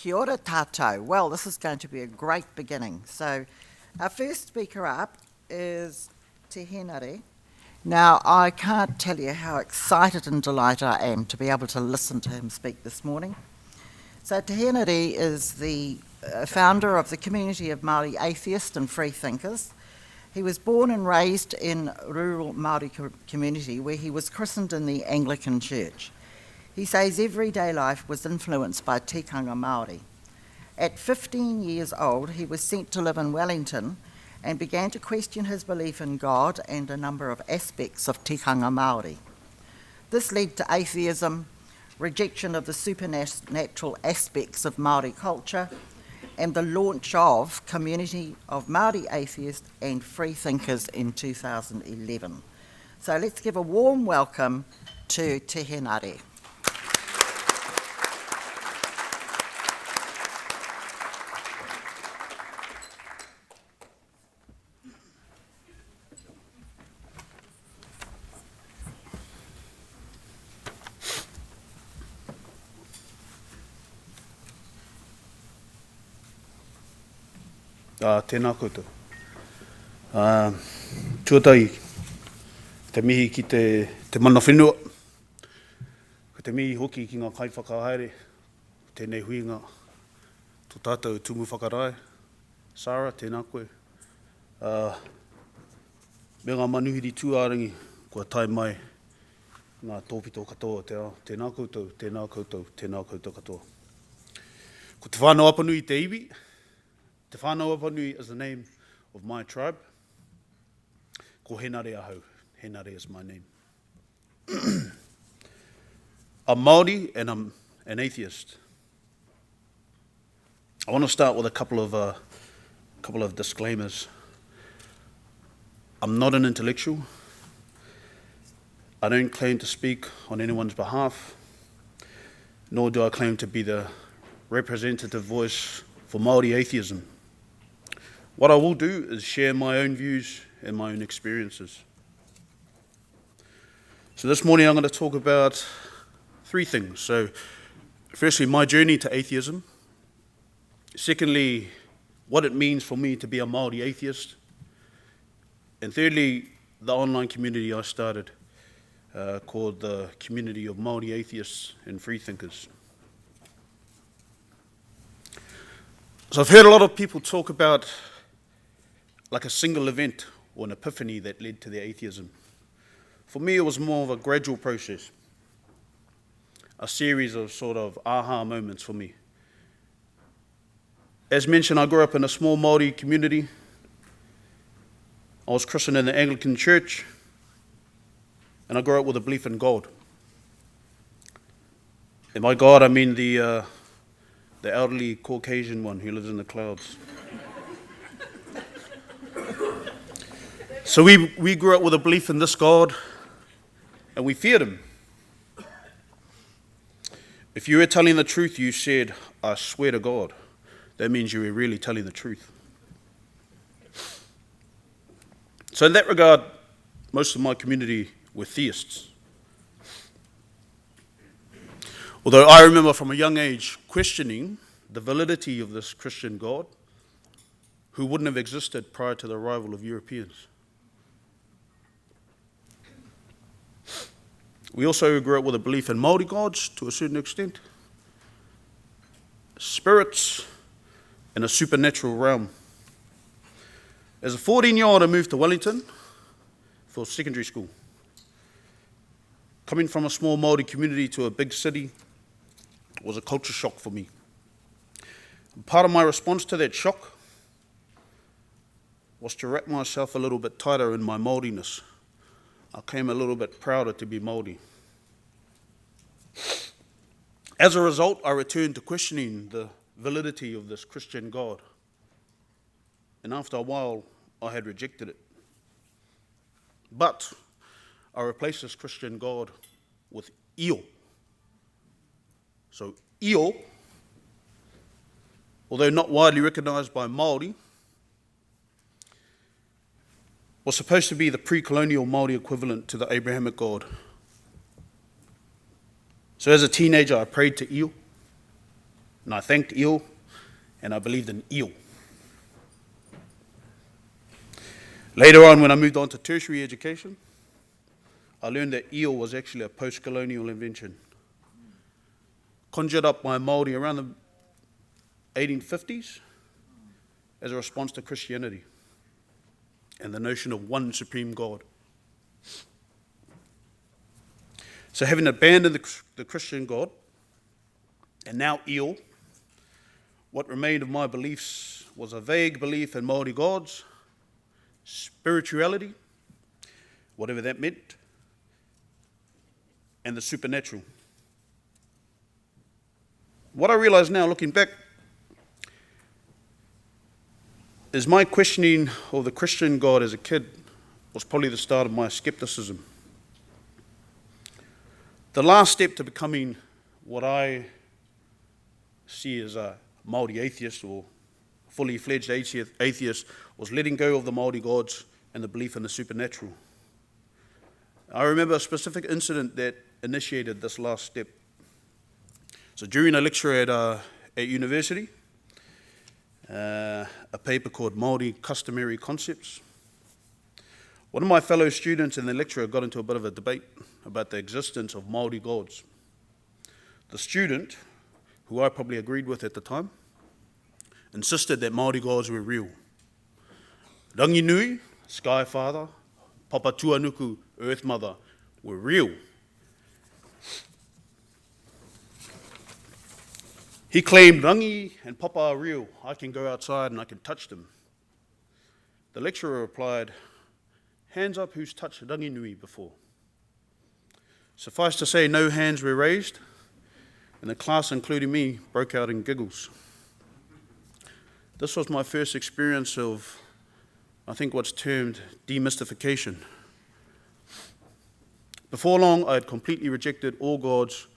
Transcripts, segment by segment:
Kia ora tātou. Well, this is going to be a great beginning. So our first speaker up is Te Henare. Now, I can't tell you how excited and delighted I am to be able to listen to him speak this morning. So Te Henare is the founder of the community of Māori Atheists and Freethinkers. He was born and raised in rural Māori community where he was christened in the Anglican Church. He says everyday life was influenced by tikanga Māori. At 15 years old, he was sent to live in Wellington and began to question his belief in God and a number of aspects of tikanga Māori. This led to atheism, rejection of the supernatural aspects of Māori culture, and the launch of Community of Māori Atheists and Freethinkers in 2011. So let's give a warm welcome to Te Henare. Tēnā koutou. Tuatai, te mihi ki te mana whenua. Ko te mihi hoki ki ngā kai whakahaere. Tēnei huinga, tō tātou tumu whakarae. Sarah, tēnā koe. Me ngā manuhiri tuārangi, kua tai mai ngā tōpito katoa te ao. Tēnā koutou, tēnā koutou, tēnā koutou katoa. Ko te whānau apanui te iwi. Te whānau apanui is the name of my tribe. Ko Henare ahau. Henare is my name. I'm Māori and I'm an atheist. I want to start with a couple of disclaimers. I'm not an intellectual. I don't claim to speak on anyone's behalf, nor do I claim to be the representative voice for Māori atheism. What I will do is share my own views and my own experiences. So this morning I'm going to talk about three things. So firstly, my journey to atheism. Secondly, what it means for me to be a Māori atheist. And thirdly, the online community I started called the Community of Māori Atheists and Freethinkers. So I've heard a lot of people talk about like a single event or an epiphany that led to their atheism. For me, it was more of a gradual process, a series of sort of aha moments for me. As mentioned, I grew up in a small Māori community. I was christened in the Anglican Church, and I grew up with a belief in God. And by God, I mean the elderly Caucasian one who lives in the clouds. So we grew up with a belief in this God, and we feared him. If you were telling the truth, you said, I swear to God. That means you were really telling the truth. So in that regard, most of my community were theists. Although I remember from a young age questioning the validity of this Christian God who wouldn't have existed prior to the arrival of Europeans. We also grew up with a belief in Māori gods to a certain extent, spirits, and a supernatural realm. As a 14-year-old, I moved to Wellington for secondary school. Coming from a small Māori community to a big city was a culture shock for me. Part of my response to that shock was to wrap myself a little bit tighter in my Māoriness. I came a little bit prouder to be Māori. As a result, I returned to questioning the validity of this Christian God. And after a while, I had rejected it. But I replaced this Christian God with Io. So Io, although not widely recognised by Māori, was supposed to be the pre-colonial Māori equivalent to the Abrahamic God. So as a teenager, I prayed to Io. And I thanked io, and I believed in io. Later on, when I moved on to tertiary education, I learned that io was actually a post-colonial invention, conjured up by Māori around the 1850s as a response to Christianity and the notion of one supreme God. So having abandoned the Christian God, and now io, what remained of my beliefs was a vague belief in Māori gods, spirituality, whatever that meant, and the supernatural. What I realise now, looking back, is my questioning of the Christian God as a kid was probably the start of my skepticism. The last step to becoming what I see as a Māori atheist or fully fledged atheist was letting go of the Māori gods and the belief in the supernatural. I remember a specific incident that initiated this last step. So during a lecture at university, a paper called Māori Customary Concepts, one of my fellow students and the lecturer got into a bit of a debate about the existence of Māori gods. The student, who I probably agreed with at the time, insisted that Māori gods were real. Ranginui, Sky Father, Papa Tuanuku, Earth Mother, were real. He claimed, Rangi and Papa are real. I can go outside and I can touch them. The lecturer replied, hands up who's touched Ranginui before. Suffice to say, no hands were raised, and the class, including me, broke out in giggles. This was my first experience of, I think, what's termed demystification. Before long, I had completely rejected all gods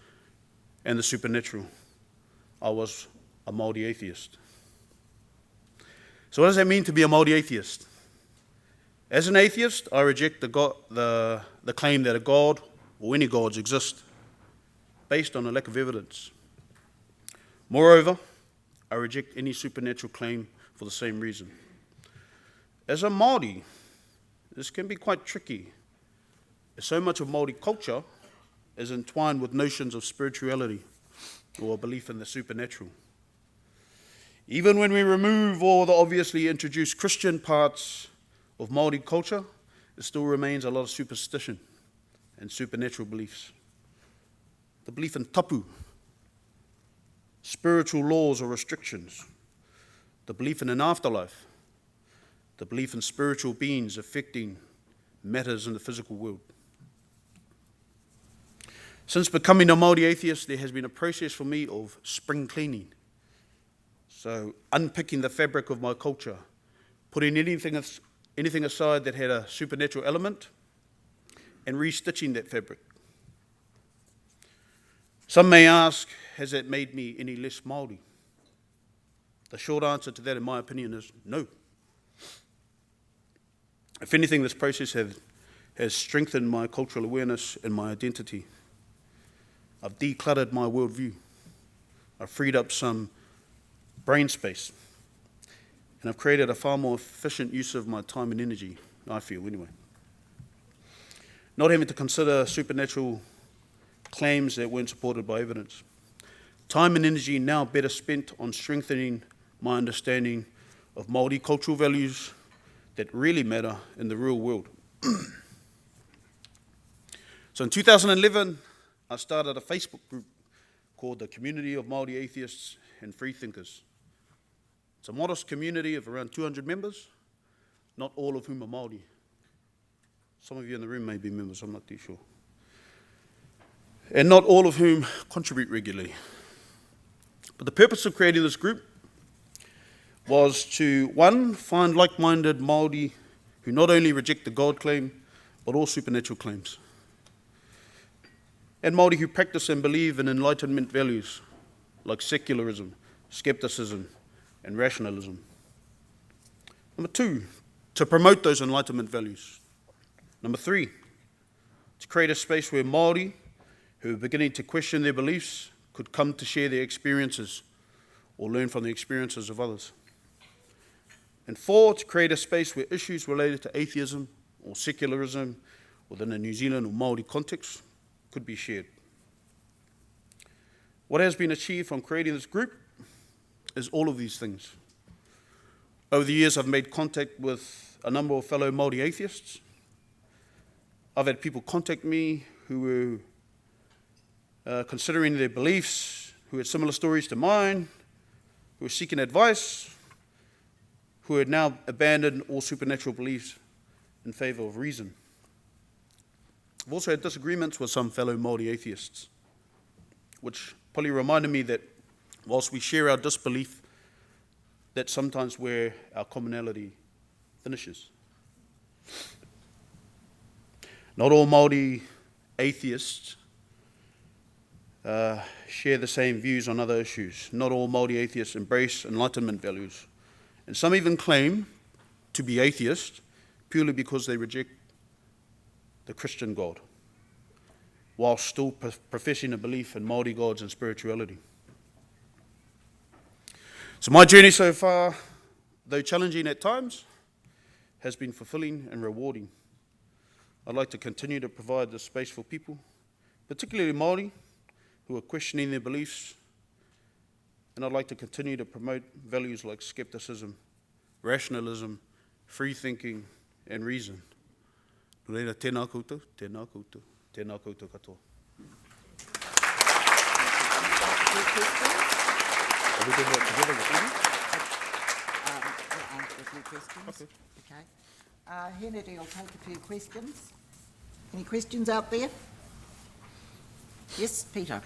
and the supernatural. I was a Māori atheist. So what does that mean to be a Māori atheist? As an atheist, I reject the claim that a god or any gods exist based on a lack of evidence. Moreover, I reject any supernatural claim for the same reason. As a Māori, this can be quite tricky, as so much of Māori culture is entwined with notions of spirituality or a belief in the supernatural. Even when we remove all the obviously introduced Christian parts of Māori culture, there still remains a lot of superstition and supernatural beliefs. The belief in tapu, spiritual laws or restrictions, the belief in an afterlife, the belief in spiritual beings affecting matters in the physical world. Since becoming a Māori atheist, there has been a process for me of spring cleaning. So unpicking the fabric of my culture, putting anything aside that had a supernatural element, and restitching that fabric. Some may ask, has that made me any less Māori? The short answer to that, in my opinion, is no. If anything, this process has strengthened my cultural awareness and my identity. I've decluttered my worldview. I've freed up some brain space. And I've created a far more efficient use of my time and energy, I feel anyway. Not having to consider supernatural claims that weren't supported by evidence. Time and energy now better spent on strengthening my understanding of Māori cultural values that really matter in the real world. So in 2011, I started a Facebook group called the Community of Māori Atheists and Freethinkers. It's a modest community of around 200 members, not all of whom are Māori. Some of you in the room may be members, I'm not too sure. And not all of whom contribute regularly. But the purpose of creating this group was to, one, find like-minded Māori who not only reject the God claim, but all supernatural claims. And Māori who practice and believe in Enlightenment values like secularism, skepticism, and rationalism. Number two, to promote those Enlightenment values. Number three, to create a space where Māori who are beginning to question their beliefs could come to share their experiences or learn from the experiences of others. And 4, to create a space where issues related to atheism or secularism within a New Zealand or Māori context could be shared. What has been achieved from creating this group is all of these things. Over the years, I've made contact with a number of fellow Māori atheists. I've had people contact me who were considering their beliefs, who had similar stories to mine, who were seeking advice, who had now abandoned all supernatural beliefs in favour of reason. I've also had disagreements with some fellow Māori atheists, which probably reminded me that whilst we share our disbelief, that's sometimes where our commonality finishes. Not all Māori atheists share the same views on other issues. Not all Māori atheists embrace Enlightenment values. And some even claim to be atheists purely because they reject the Christian God, while still professing a belief in Māori gods and spirituality. So my journey so far, though challenging at times, has been fulfilling and rewarding. I'd like to continue to provide this space for people, particularly Māori, who are questioning their beliefs, and I'd like to continue to promote values like skepticism, rationalism, free thinking, and reason. Reira, tēnā koutou, tēnā koutou, tēnā koutou katoa. We'll answer a few questions. Okay. Henare will take a few questions. Any questions out there? Yes, Peter.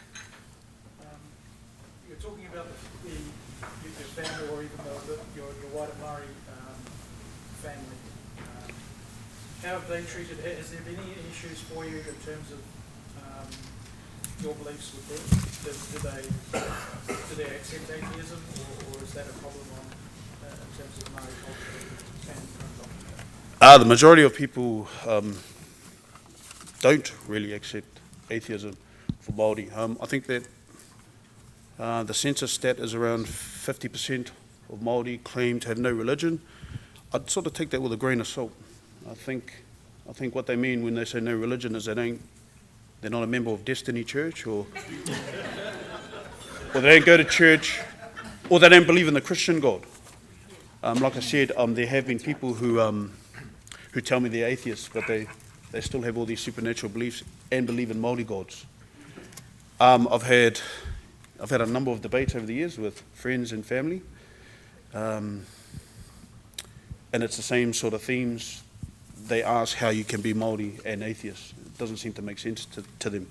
You're talking about your family, or even your wider Māori family. How have they treated it? Has there been any issues for you in terms of your beliefs with them? Do they accept atheism, or is that a problem in terms of Māori culture and The majority of people don't really accept atheism for Māori. I think that the census stat is around 50% of Māori claim to have no religion. I'd sort of take that with a grain of salt. I think what they mean when they say no religion is they're not a member of Destiny Church, or they don't go to church, or they don't believe in the Christian God. Like I said, there have been people who tell me they're atheists, but they still have all these supernatural beliefs and believe in Māori gods. I've had a number of debates over the years with friends and family, and it's the same sort of themes. They ask how you can be Māori and atheist. It doesn't seem to make sense to them.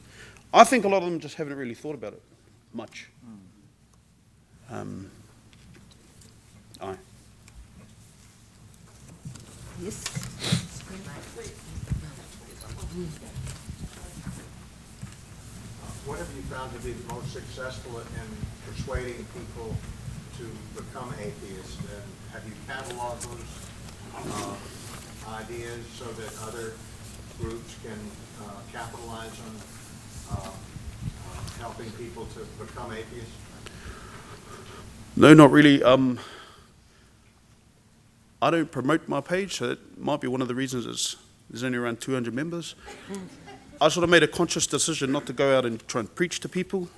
I think a lot of them just haven't really thought about it much. Aye. Yes. What have you found to be the most successful in persuading people to become atheists? And have you cataloged those ideas so that other groups can capitalize on helping people to become atheists? No, not really. I don't promote my page, so that might be one of the reasons there's only around 200 members. I sort of made a conscious decision not to go out and try and preach to people.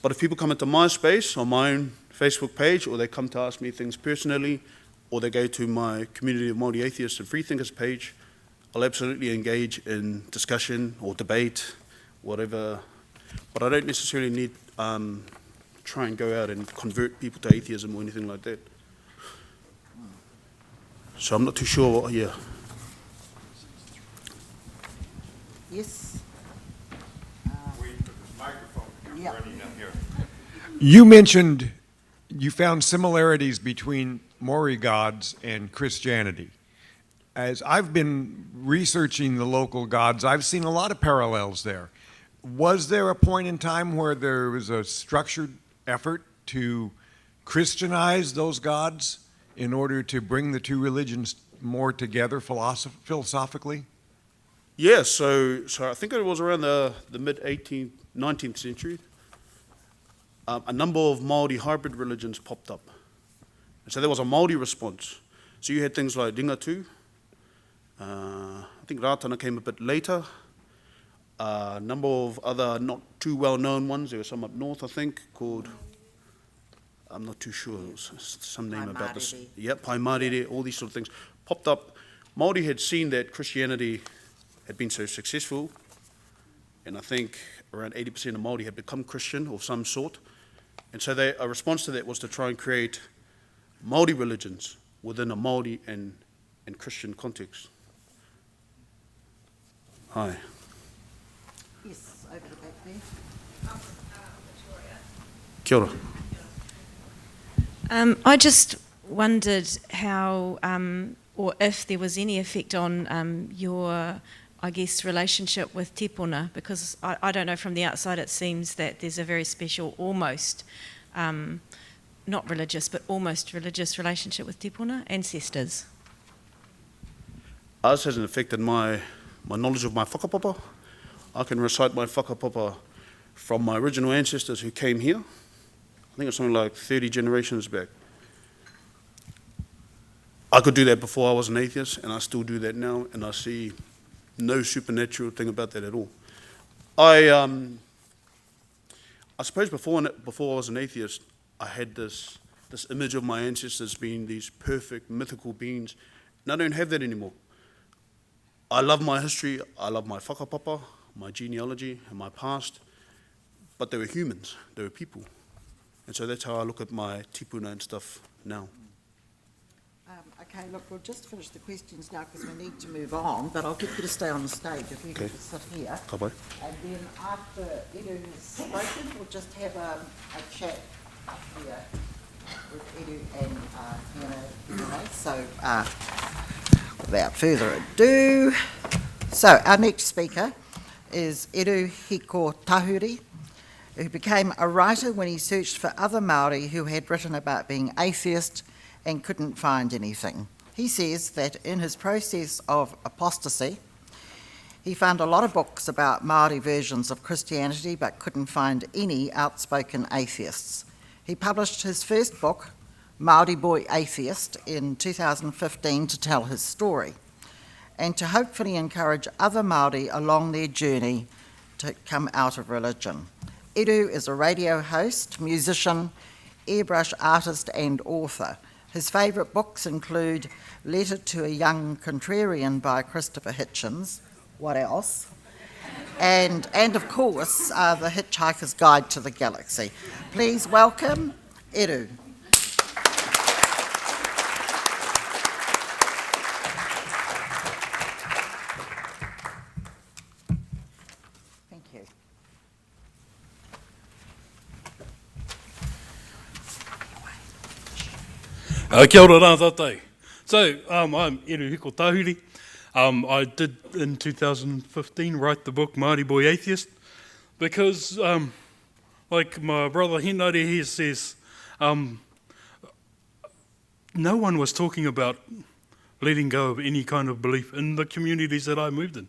But if people come into my space on my own Facebook page, or they come to ask me things personally, or they go to my community of Māori Atheists and Freethinkers page, I'll absolutely engage in discussion or debate, whatever. But I don't necessarily need try and go out and convert people to atheism or anything like that. So I'm not too sure. Yeah. Yes. Wait for this microphone. Yeah. Running up here. You mentioned you found similarities between Mori gods and Christianity. As I've been researching the local gods, I've seen a lot of parallels there. Was there a point in time where there was a structured effort to Christianize those gods in order to bring the two religions more together philosophically? Yeah, so I think it was around the mid-19th century. a number of Māori hybrid religions popped up. And so there was a Māori response. So you had things like Ringatu, I think Rātana came a bit later, a number of other not too well-known ones. There were some up north, I think, called, I'm not too sure, it was some name about this. Paemarere. Yep, Paemarere, all these sort of things popped up. Māori had seen that Christianity had been so successful, and I think around 80% of Māori had become Christian of some sort. And so a response to that was to try and create Māori religions within a Māori and Christian context. Hi. Yes, over the back there. Kia ora. I just wondered how, or if there was any effect on your, I guess, relationship with tipuna, because I don't know, from the outside it seems that there's a very special, almost, not religious, but almost religious relationship with tipuna, ancestors. Ours hasn't affected my knowledge of my whakapapa. I can recite my whakapapa from my original ancestors who came here. I think it's something like 30 generations back. I could do that before I was an atheist, and I still do that now, and I see no supernatural thing about that at all. I suppose before I was an atheist, I had this image of my ancestors being these perfect, mythical beings, and I don't have that anymore. I love my history, I love my whakapapa, my genealogy, and my past, but they were humans, they were people. And so that's how I look at my tipuna and stuff now. Okay, look, we'll just finish the questions now because we need to move on, but I'll get you to stay on the stage if you Okay. can just sit here. Ka pai. And then after Eru has spoken, we'll just have a chat up here with Eru and Hannah. So, without further ado, so our next speaker is Eru Hiko-Tahuri, who became a writer when he searched for other Māori who had written about being atheist and couldn't find anything. He says that in his process of apostasy, he found a lot of books about Māori versions of Christianity but couldn't find any outspoken atheists. He published his first book, Marty Boy Atheist, in 2015 to tell his story and to hopefully encourage other Māori along their journey to come out of religion. Eru is a radio host, musician, airbrush artist and author. His favourite books include Letter to a Young Contrarian by Christopher Hitchens, what else? And of course, The Hitchhiker's Guide to the Galaxy. Please welcome Eru. Thank you. Kia ora rā tātai. So, I'm Eru Hiko-Tahuri. I did in 2015 write the book Marty Boy Atheist because, like my brother Henare here says, no one was talking about letting go of any kind of belief in the communities that I moved in,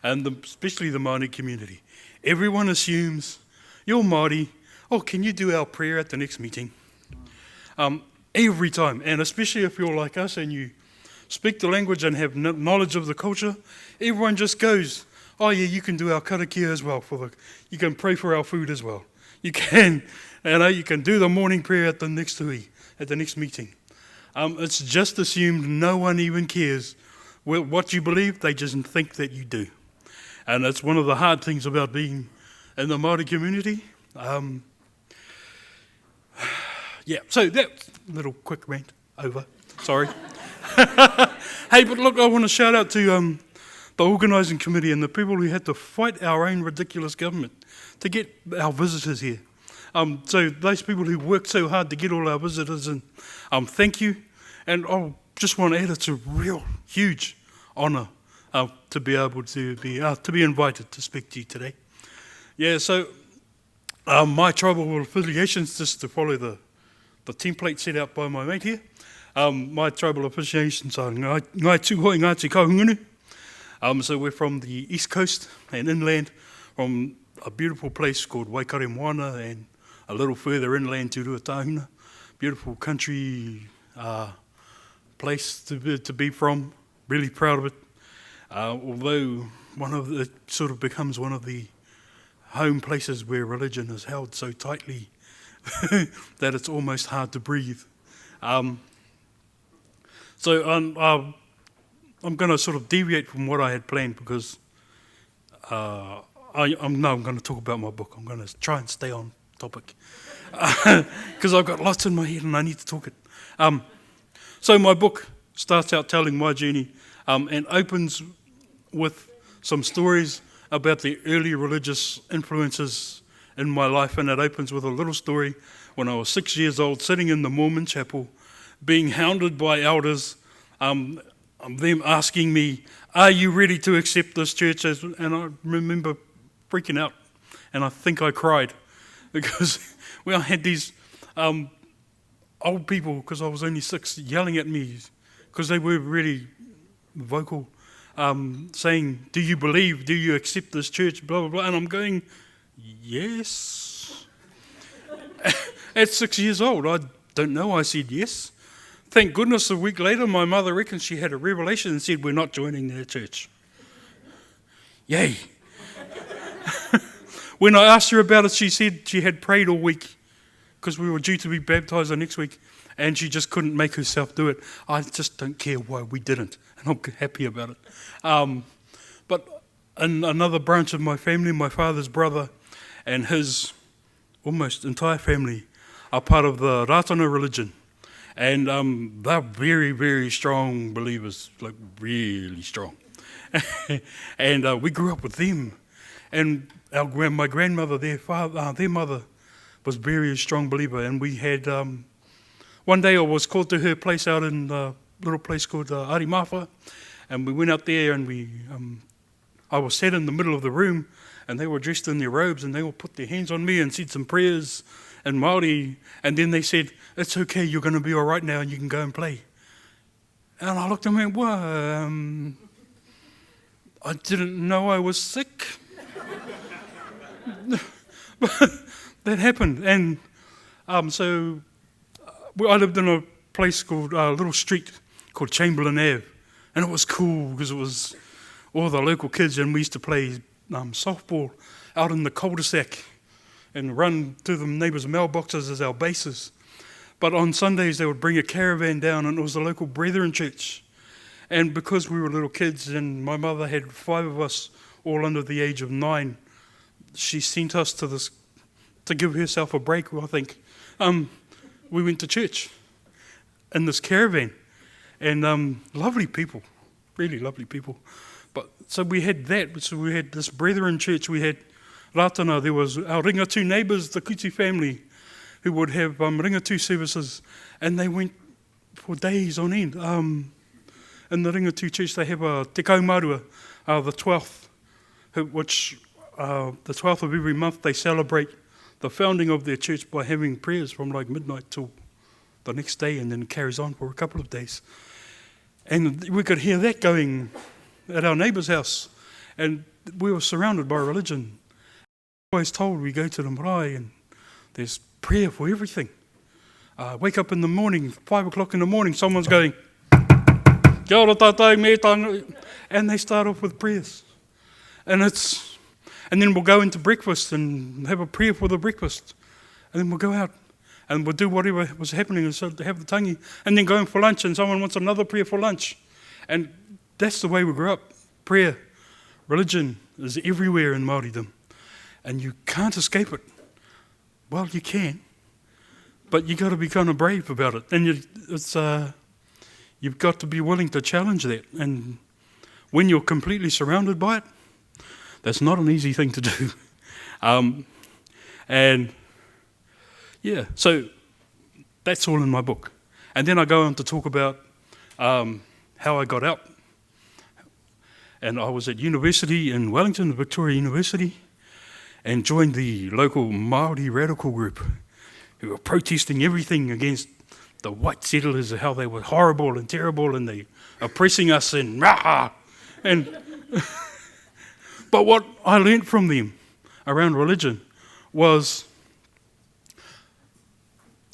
and especially the Māori community. Everyone assumes, you're Māori, oh, can you do our prayer at the next meeting? Every time, and especially if you're like us and you speak the language and have knowledge of the culture, everyone just goes, oh yeah, you can do our karakia as well, you can pray for our food as well. You can, you can do the morning prayer at the next meeting. It's just assumed no one even cares what you believe, they just think that you do. And it's one of the hard things about being in the Māori community. Yeah, so that little quick rant over. Sorry. Hey, but look, I want to shout out to the organising committee and the people who had to fight our own ridiculous government to get our visitors here. So those people who worked so hard to get all our visitors in, thank you. And I just want to add, it's a real huge honour to be able to be invited to speak to you today. Yeah, so my tribal affiliations, just to follow the template set out by my mate here. My tribal affiliations are Ngai Tūhoi Ngāti Kahungunu. So we're from the east coast and inland, from a beautiful place called Waikare Moana and a little further inland to Ruatahuna. Beautiful country place to be from. Really proud of it. Although it sort of becomes one of the home places where religion is held so tightly that it's almost hard to breathe. I'm going to sort of deviate from what I had planned because I'm going to talk about my book. I'm going to try and stay on topic because I've got lots in my head and I need to talk it. So my book starts out telling my journey and opens with some stories about the early religious influences in my life, and it opens with a little story when I was 6 years old, sitting in the Mormon chapel, being hounded by elders, them asking me, "Are you ready to accept this church?" And I remember freaking out, and I think I cried because I had these old people, because I was only 6, yelling at me because they were really vocal, saying, "Do you believe? Do you accept this church?" Blah, blah, blah. And I'm going, yes. At 6 years old, I don't know, I said yes. Thank goodness a week later, my mother reckons she had a revelation and said, "We're not joining their church." Yay. When I asked her about it, she said she had prayed all week because we were due to be baptised the next week, and she just couldn't make herself do it. I just don't care why we didn't, and I'm happy about it. But in another branch of my family, my father's brother and his almost entire family are part of the Ratana religion. And they're very, very strong believers, like really strong. And we grew up with them. And my grandmother, their mother, was very strong believer. And we had, one day I was called to her place out in a little place called Arimafa. And we went out there and I was sat in the middle of the room, and they were dressed in their robes, and they all put their hands on me and said some prayers in Māori, and then they said, "It's okay, you're going to be all right now and you can go and play." And I looked at them and went, I didn't know I was sick. But that happened. And so I lived in a place called, a little street called Chamberlain Ave, and it was cool because it was all the local kids, and we used to play softball out in the cul-de-sac and run to the neighbours' mailboxes as our bases. But on Sundays they would bring a caravan down, and it was the local Brethren church. And because we were little kids and my mother had 5 of us all under the age of 9, she sent us to give herself a break, I think. We went to church in this caravan, and lovely people, really lovely people. But so we had that, so we had this Brethren church, we had Ratana, there was our Ringatu neighbours, the Kuti family, who would have Ringatu services, and they went for days on end. In the Ringatu church they have a Te Kaumarua, the 12th, which the 12th of every month they celebrate the founding of their church by having prayers from like midnight till the next day, and then it carries on for a couple of days. And we could hear that going at our neighbour's house, and we were surrounded by religion. Always told we go to the marae and there's prayer for everything. Wake up in the morning, 5 o'clock in the morning, someone's going, "Kia ora tātai me tāna," and they start off with prayers. And then we'll go into breakfast and have a prayer for the breakfast. And then we'll go out and we'll do whatever was happening and so to have the tangi. And then go in for lunch, and someone wants another prayer for lunch. And that's the way we grew up. Prayer, religion is everywhere in Māoridom. And you can't escape it. Well, you can, but you got to be kind of brave about it. And you've got to be willing to challenge that. And when you're completely surrounded by it, that's not an easy thing to do. And yeah, so that's all in my book. And then I go on to talk about how I got out. And I was at university in Wellington, Victoria University, and joined the local Māori radical group who were protesting everything against the white settlers, how they were horrible and terrible and they oppressing us and rah! And but what I learnt from them around religion was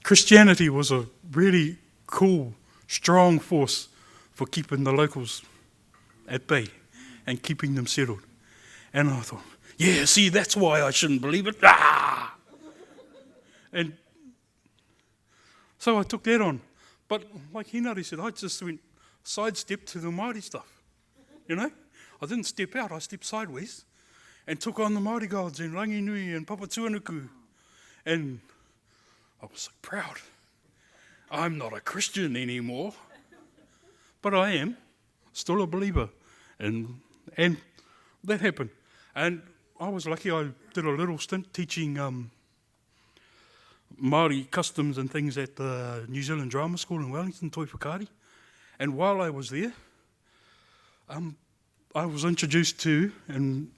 Christianity was a really cool, strong force for keeping the locals at bay and keeping them settled. And I thought, yeah, see, that's why I shouldn't believe it. Ah! And so I took that on. But like Henare said, I just went sidestep to the Māori stuff. You know? I didn't step out, I stepped sideways and took on the Māori gods and Ranginui and Papatuanuku. And I was so proud. I'm not a Christian anymore, but I am still a believer. And that happened. And I was lucky, I did a little stint teaching Māori customs and things at the New Zealand Drama School in Wellington, Toi Whakaari. And while I was there, I was introduced to in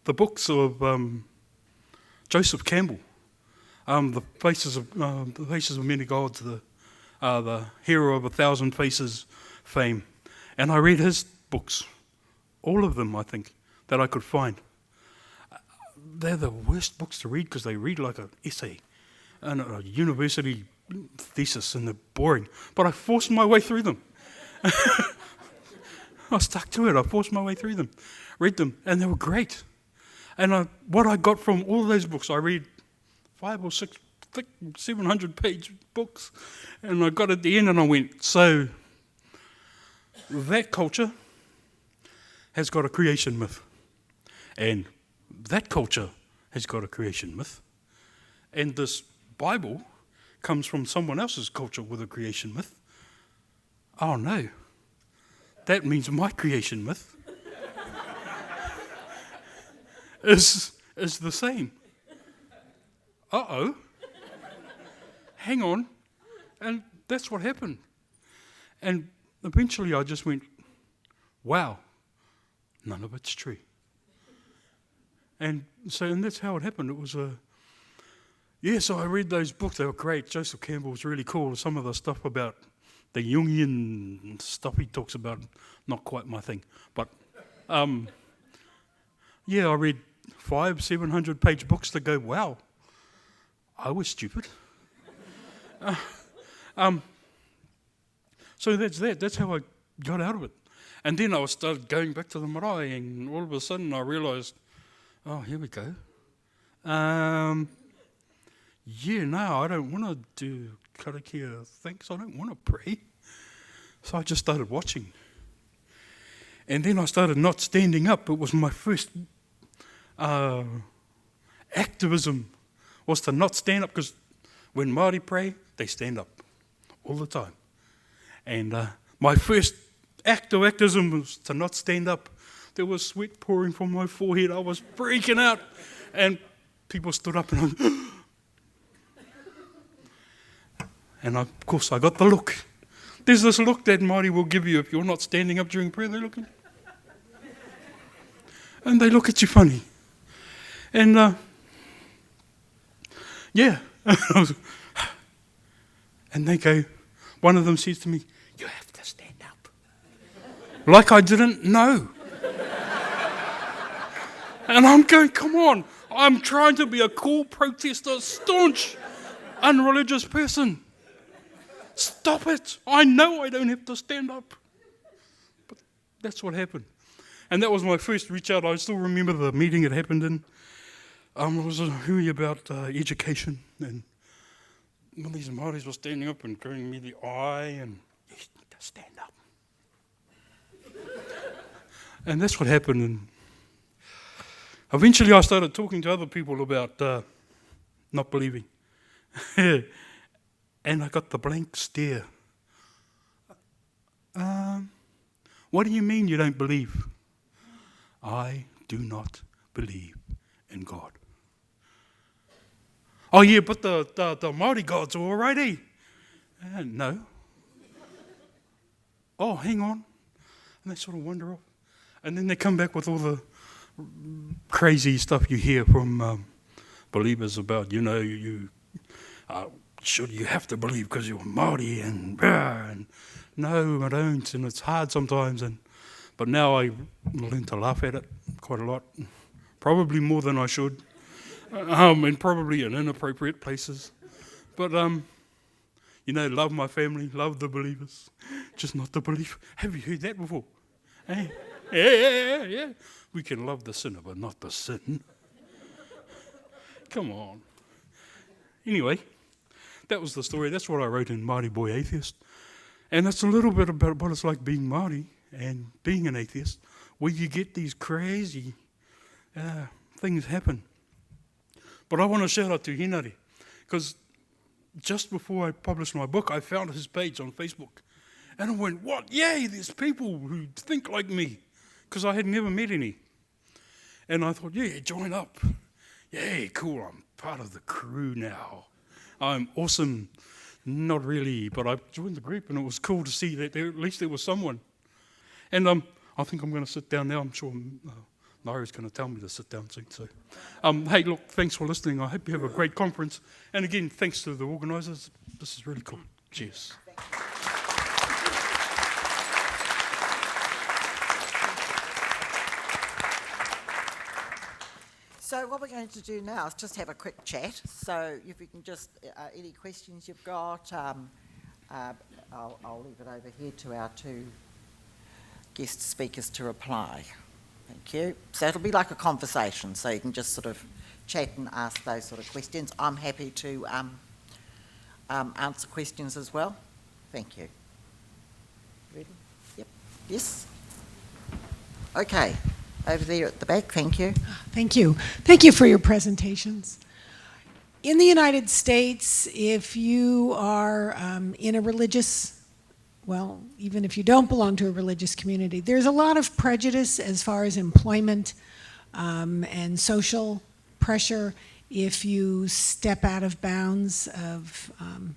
the books of Joseph Campbell, the Faces of Many Gods, the hero of 1,000 faces fame. And I read his books, all of them, I think, that I could find. They're the worst books to read because they read like an essay and a university thesis, and they're boring. But I forced my way through them. I stuck to it. I forced my way through them, read them, and they were great. And what I got from all those books, I read 5 or 6 thick 700-page books, and I got at the end and I went, so that culture has got a creation myth, and that culture has got a creation myth, and this Bible comes from someone else's culture with a creation myth. Oh no, that means my creation myth is the same. Uh-oh. Hang on. And that's what happened. And eventually I just went, wow, none of it's true. And that's how it happened. It was so I read those books. They were great. Joseph Campbell was really cool. Some of the stuff about the Jungian stuff he talks about, not quite my thing. But, I read 500-700-page books to go, wow, I was stupid. So that's that. That's how I got out of it. And then I started going back to the marae, and all of a sudden I realised, oh, here we go. No, I don't want to do karakia, thanks. I don't want to pray. So I just started watching. And then I started not standing up. It was my first activism, was to not stand up, because when Māori pray, they stand up all the time. And my first act of activism was to not stand up. There was sweat pouring from my forehead. I was freaking out. And people stood up and of course I got the look. There's this look that Māori will give you if you're not standing up during prayer. They look at and they look at you funny. And and they go, one of them says to me, you have to stand up. Like I didn't know. And I'm going, come on, I'm trying to be a cool protester, staunch, unreligious person. Stop it. I know I don't have to stand up. But that's what happened. And that was my first reach out. I still remember the meeting it happened in. It was a hui about education, and one of these Māoris were standing up and giving me the eye, and you need to stand up. And that's what happened. And eventually I started talking to other people about not believing. And I got the blank stare. What do you mean you don't believe? I do not believe in God. Oh yeah, but the Māori gods are all right, eh? No. Oh, hang on. And they sort of wander off. And then they come back with all the crazy stuff you hear from believers about, you should you have to believe because you're Māori and no, I don't, and it's hard sometimes. But now I learn to laugh at it quite a lot, probably more than I should, and probably in inappropriate places. But You know, love my family, love the believers, just not the belief. Have you heard that before? Hey? Yeah. We can love the sinner, but not the sin. Come on. Anyway, that was the story. That's what I wrote in Marty Boy Atheist. And it's a little bit about what it's like being Māori and being an atheist, where you get these crazy things happen. But I want to shout out to Henare, because just before I published my book, I found his page on Facebook. And I went, what? Yay, there's people who think like me, because I had never met any. And I thought, yeah, join up. Yay, cool, I'm part of the crew now. I'm awesome. Not really, but I joined the group, and it was cool to see that at least there was someone. And I think I'm going to sit down now. I'm sure Naira's going to tell me to sit down soon. So, hey, look, thanks for listening. I hope you have a great conference. And again, thanks to the organisers. This is really cool. Cheers. So what we're going to do now is just have a quick chat. So if you can just, any questions you've got, I'll leave it over here to our two guest speakers to reply. Thank you. So it'll be like a conversation, so you can just sort of chat and ask those sort of questions. I'm happy to answer questions as well. Thank you. Ready? Yep. Yes? Okay. Over there at the back, thank you. Thank you. Thank you for your presentations. In the United States, if you are in a religious, well, even if you don't belong to a religious community, there's a lot of prejudice as far as employment and social pressure if you step out of bounds of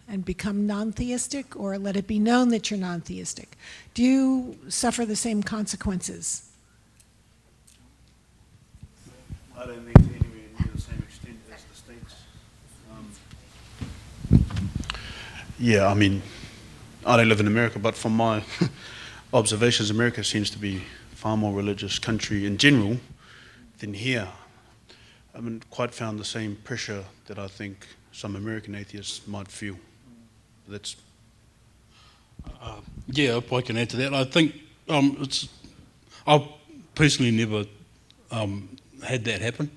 and become non-theistic, or let it be known that you're non-theistic. Do you suffer the same consequences? I don't think to anywhere near the same extent as the States. Yeah, I mean, I don't live in America, but from my observations, America seems to be a far more religious country in general than here. I haven't quite found the same pressure that I think some American atheists might feel. That's... Yeah, if I can add to that, I think I've personally never had that happen,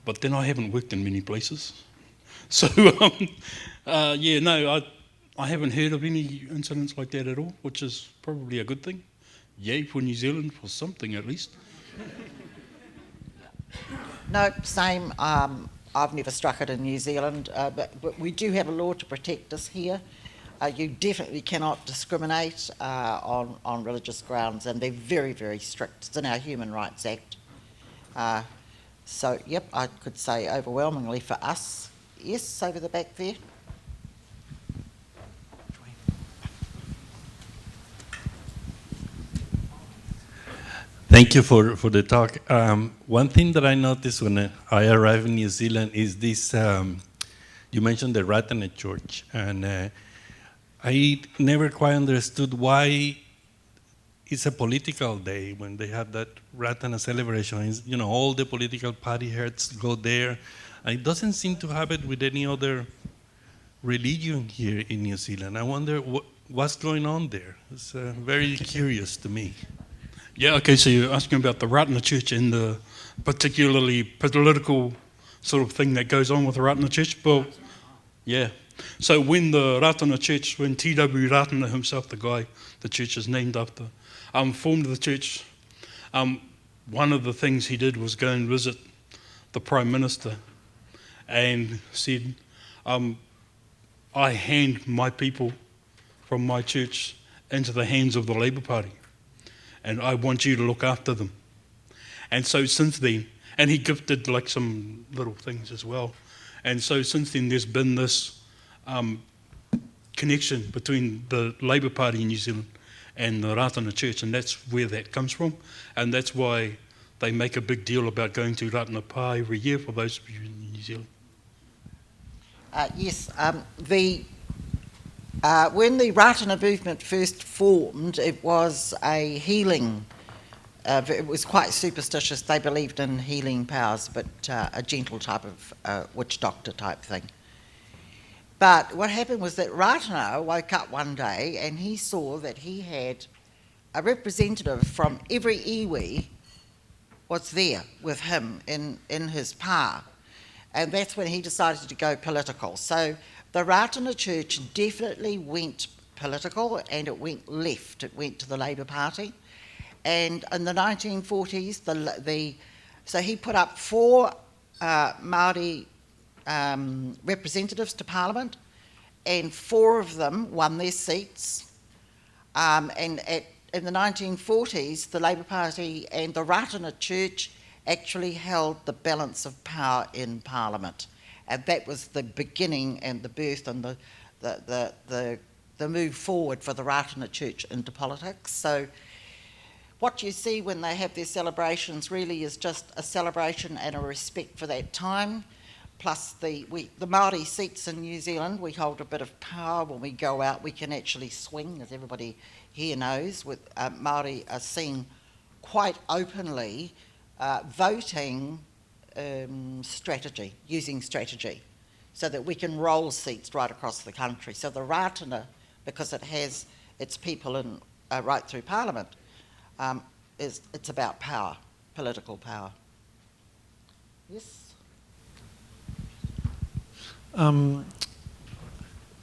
but then I haven't worked in many places. So, yeah, no, I haven't heard of any incidents like that at all, which is probably a good thing. Yay for New Zealand for something at least. No, same. I've never struck it in New Zealand, but we do have a law to protect us here. You definitely cannot discriminate on religious grounds, and they're very, very strict. It's in our Human Rights Act. So, yep, I could say overwhelmingly for us. Yes, over the back there. Thank you for the talk. One thing that I noticed when I arrived in New Zealand is this, you mentioned the Ratana Church, and I never quite understood why it's a political day when they have that Ratana celebration. It's, you know, all the political party heads go there. And it doesn't seem to have it with any other religion here in New Zealand. I wonder what's going on there. It's very curious to me. Yeah, okay, so you're asking about the Ratana Church and the particularly political sort of thing that goes on with the Ratana Church? Well, yeah. So when the Ratana Church, when T.W. Ratana himself, the guy the church is named after, formed the church, one of the things he did was go and visit the Prime Minister and said, I hand my people from my church into the hands of the Labour Party, and I want you to look after them. And so since then, and he gifted like some little things as well, and so since then there's been this connection between the Labour Party in New Zealand and the Ratana Church, and that's where that comes from, and that's why they make a big deal about going to Ratana Pa every year for those of you in New Zealand. Yes, when the Ratana movement first formed, it was a healing. It was quite superstitious. They believed in healing powers, but a gentle type of witch doctor type thing. But what happened was that Ratana woke up one day and he saw that he had a representative from every iwi was there with him in his pa. And that's when he decided to go political. So the Ratana Church definitely went political, and it went left. It went to the Labour Party. And in the 1940s, so he put up 4 Māori representatives to Parliament, and 4 of them won their seats. In the 1940s, the Labour Party and the Ratana Church actually held the balance of power in Parliament. And that was the beginning and the birth and the move forward for the Ratana Church into politics. So what you see when they have their celebrations really is just a celebration and a respect for that time. Plus the Māori seats in New Zealand, we hold a bit of power. When we go out, we can actually swing, as everybody here knows. With Māori are seen quite openly voting strategy, using strategy, so that we can roll seats right across the country. So the Ratana, because it has its people in right through Parliament, it's about power, political power. Yes?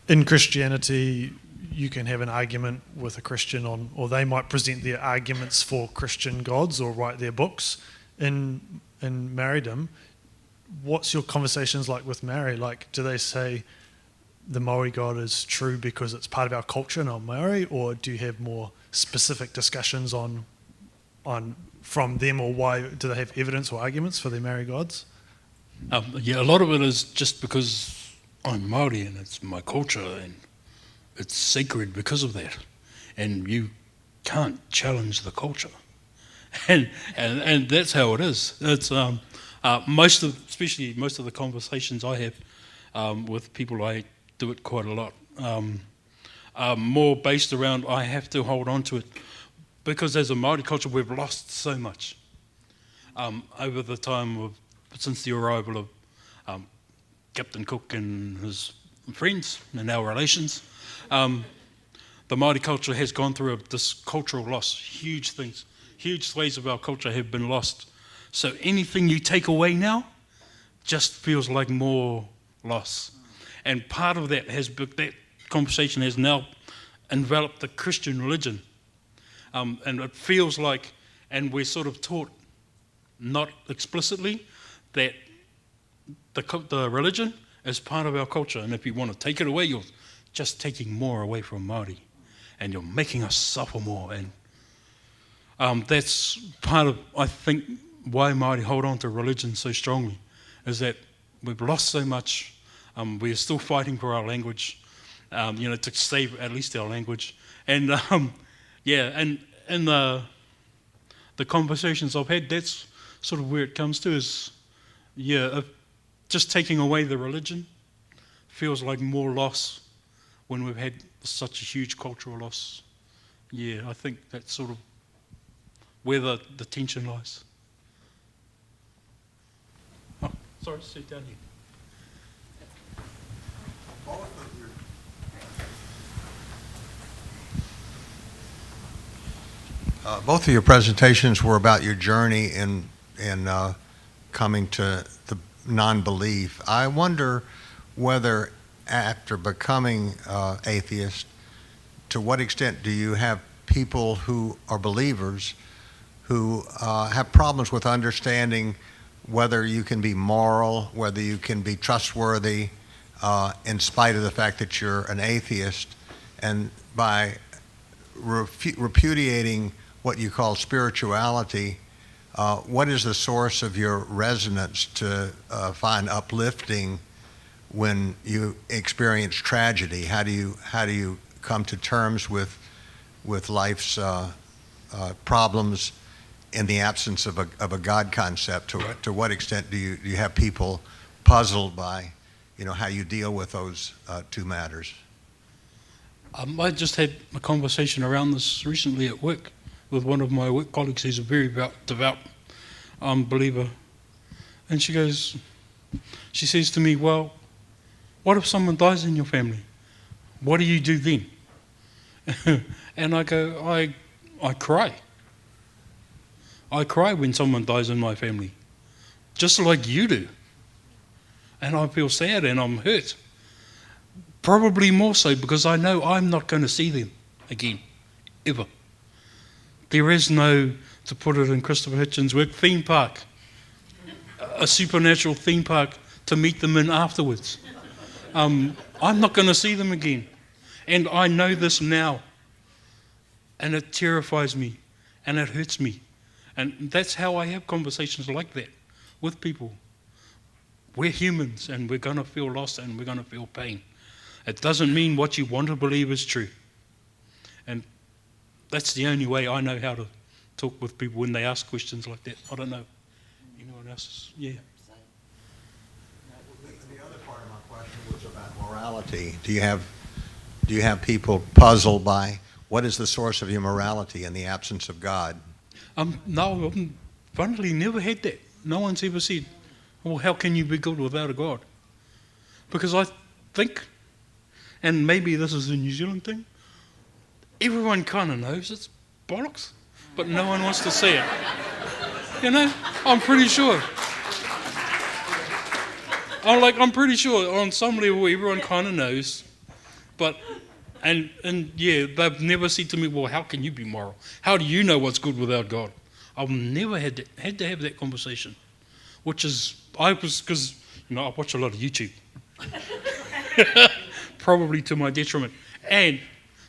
In Christianity, you can have an argument with a Christian on, or they might present their arguments for Christian gods or write their books. In Māoridom, what's your conversations like with Māori? Like, do they say the Māori god is true because it's part of our culture and I'm Māori, or do you have more specific discussions on from them, or why do they have evidence or arguments for their Māori gods? Yeah, a lot of it is just because I'm Māori and it's my culture and it's sacred because of that, and you can't challenge the culture, and that's how it is. It's most of the conversations I have with people, I do it quite a lot, are more based around I have to hold on to it because as a Māori culture we've lost so much over the time since the arrival of Captain Cook and his friends and our relations. The Māori culture has gone through this cultural loss. Huge swathes of our culture have been lost. So anything you take away now just feels like more loss. And part of that that conversation has now enveloped the Christian religion. And it feels like, and we're sort of taught, not explicitly, that the religion is part of our culture, and if you want to take it away, you're just taking more away from Māori, and you're making us suffer more. And that's part of, I think, why Māori hold on to religion so strongly, is that we've lost so much. We're still fighting for our language, to save at least our language. And and the conversations I've had, that's sort of where it comes to is, just taking away the religion feels like more loss when we've had such a huge cultural loss. Yeah, I think that's sort of where the tension lies. Oh, sorry, sit down here. Both of your presentations were about your journey in coming to the non-belief. I wonder whether after becoming atheist, to what extent do you have people who are believers who have problems with understanding whether you can be moral, whether you can be trustworthy, in spite of the fact that you're an atheist, and by repudiating what you call spirituality, what is the source of your resonance to find uplifting when you experience tragedy? How do you come to terms with life's problems in the absence of a God concept? To what extent do you have people puzzled by how you deal with those two matters? I just had a conversation around this recently at work with one of my work colleagues who's a very devout believer. And she says to me, well, What if someone dies in your family? What do you do then? And I go, I cry. I cry when someone dies in my family, just like you do. And I feel sad and I'm hurt. Probably more so because I know I'm not going to see them again, ever. There is no, to put it in Christopher Hitchens' work, theme park, a supernatural theme park to meet them in afterwards. I'm not going to see them again. And I know this now. And it terrifies me and it hurts me. And that's how I have conversations like that with people. We're humans and we're going to feel lost and we're going to feel pain. It doesn't mean what you want to believe is true. And that's the only way I know how to talk with people when they ask questions like that. I don't know. Anyone else? Yeah. The other part of my question was about morality. Do you have people puzzled by what is the source of your morality in the absence of God? No, I've funnily never had that. No one's ever said, well, how can you be good without a God? Because I think, and maybe this is a New Zealand thing, everyone kind of knows it's bollocks, but no one wants to see it. You know, I'm pretty sure. I'm pretty sure on some level everyone kind of knows, but, and yeah, they've never said to me, well, how can you be moral? How do you know what's good without God? I've never had to have that conversation, because, I watch a lot of YouTube. Probably to my detriment.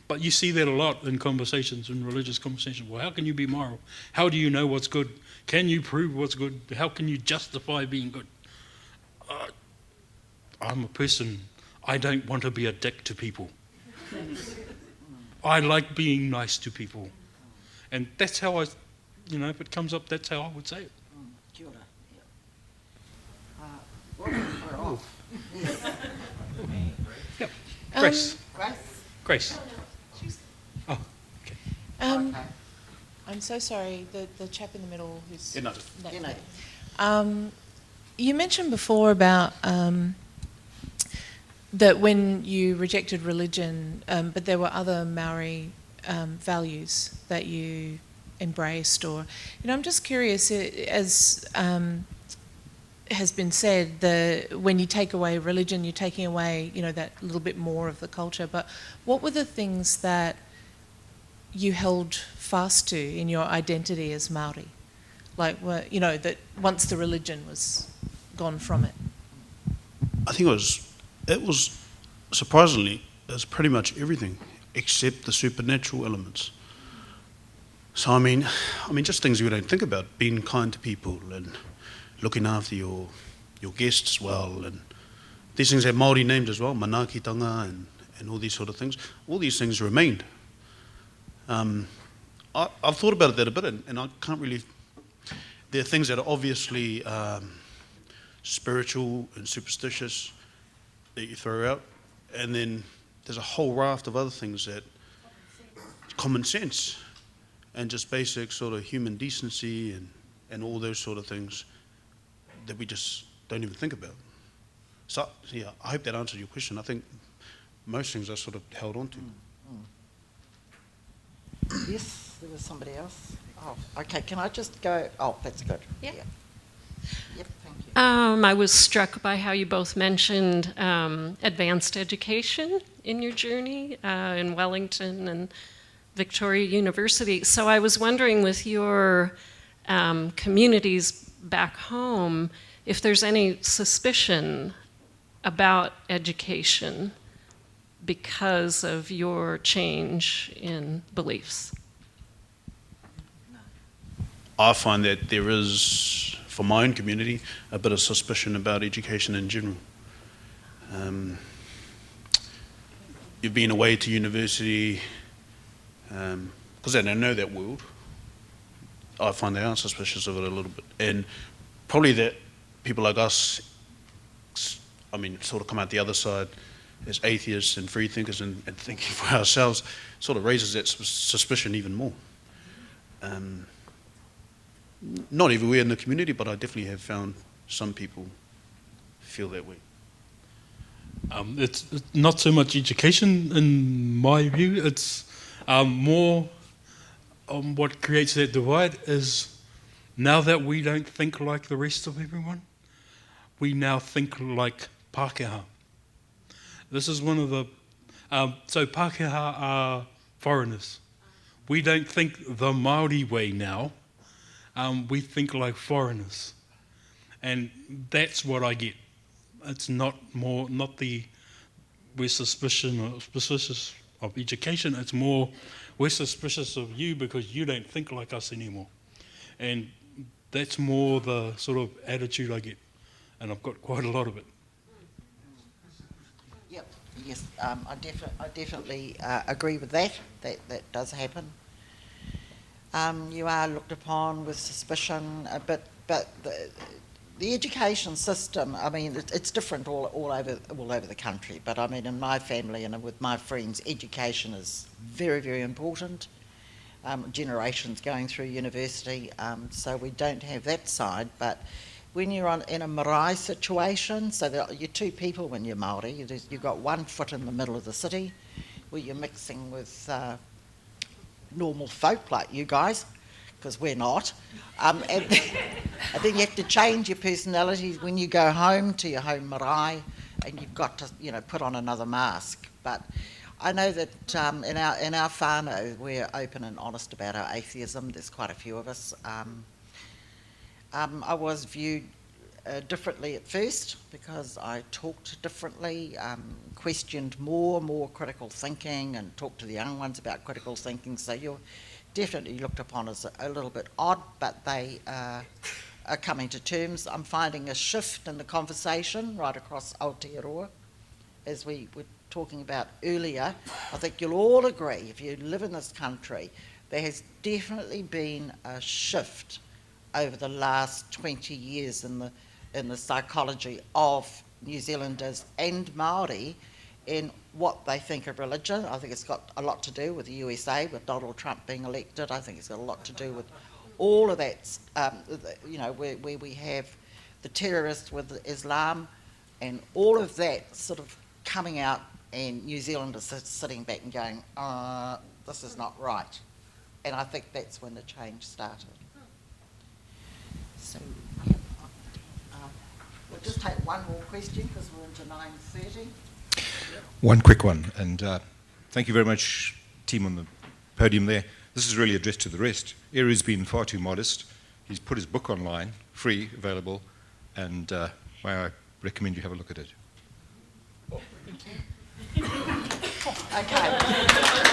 But you see that a lot in conversations, in religious conversations. Well, how can you be moral? How do you know what's good? Can you prove what's good? How can you justify being good? I'm a person, I don't want to be a dick to people. I like being nice to people. And that's how if it comes up, that's how I would say it. Kia ora. We're off. Yep. Grace. Grace. Oh, okay. I'm so sorry, the chap in the middle who's... Henare. You mentioned before about that when you rejected religion, but there were other Maori values that you embraced, or, I'm just curious, as has been said, when you take away religion, you're taking away, that little bit more of the culture, but what were the things that you held fast to in your identity as Māori? Like, that once the religion was gone from it? I think it was surprisingly, it's pretty much everything except the supernatural elements. So I mean, just things you don't think about, being kind to people and looking after your guests well, and these things have Māori names as well, manaakitanga and all these sort of things. All these things remained. I've thought about that a bit, and I can't really. There are things that are obviously spiritual and superstitious that you throw out, and then there's a whole raft of other things that common sense and just basic sort of human decency and all those sort of things that we just don't even think about. So yeah, I hope that answered your question. I think most things I sort of held on to. Yes, there was somebody else. Oh, okay, can I just go? Oh, that's good. Yeah. Yep, thank you. I was struck by how you both mentioned advanced education in your journey in Wellington and Victoria University. So I was wondering, with your communities back home, if there's any suspicion about education because of your change in beliefs. I find that there is, for my own community, a bit of suspicion about education in general. You've been away to university, because they don't know that world. I find they are suspicious of it a little bit. And probably that people like us, sort of come out the other side as atheists and freethinkers and thinking for ourselves, sort of raises that suspicion even more. Not everywhere in the community, but I definitely have found some people feel that way. It's not so much education, in my view. It's more what creates that divide is now that we don't think like the rest of everyone, we now think like Pākehā. This is one of the... so Pākehā are foreigners. We don't think the Māori way now. We think like foreigners. And that's what I get. It's not the we're suspicious of education. It's more we're suspicious of you because you don't think like us anymore. And that's more the sort of attitude I get. And I've got quite a lot of it. Yep. Yes, I definitely agree with that. That does happen. You are looked upon with suspicion, but the education system, I mean, it's different all over the country. But I mean, in my family and with my friends, education is very, very important. Generations going through university, so we don't have that side. But when you're in a marae situation, so you're two people when you're Māori, you've got one foot in the middle of the city, where you're mixing with normal folk like you guys, because we're not. And then you have to change your personality when you go home to your home marae, and you've got to, put on another mask. But I know that in our whānau, we're open and honest about our atheism. There's quite a few of us. I was viewed differently at first because I talked differently, questioned more critical thinking, and talked to the young ones about critical thinking. So you're definitely looked upon as a little bit odd, but they are coming to terms. I'm finding a shift in the conversation right across Aotearoa, as we were talking about earlier. I think you'll all agree, if you live in this country, there has definitely been a shift over the last 20 years in the psychology of New Zealanders and Māori in what they think of religion. I think it's got a lot to do with the USA, with Donald Trump being elected. I think it's got a lot to do with all of that, where we have the terrorists with Islam and all of that sort of coming out, and New Zealanders sitting back and going, this is not right. And I think that's when the change started. So, we'll just take one more question because we're into 9:30. One quick one, and thank you very much, team on the podium there. This is really addressed to the rest. Eru's been far too modest. He's put his book online, free, available, and may I recommend you have a look at it. Okay.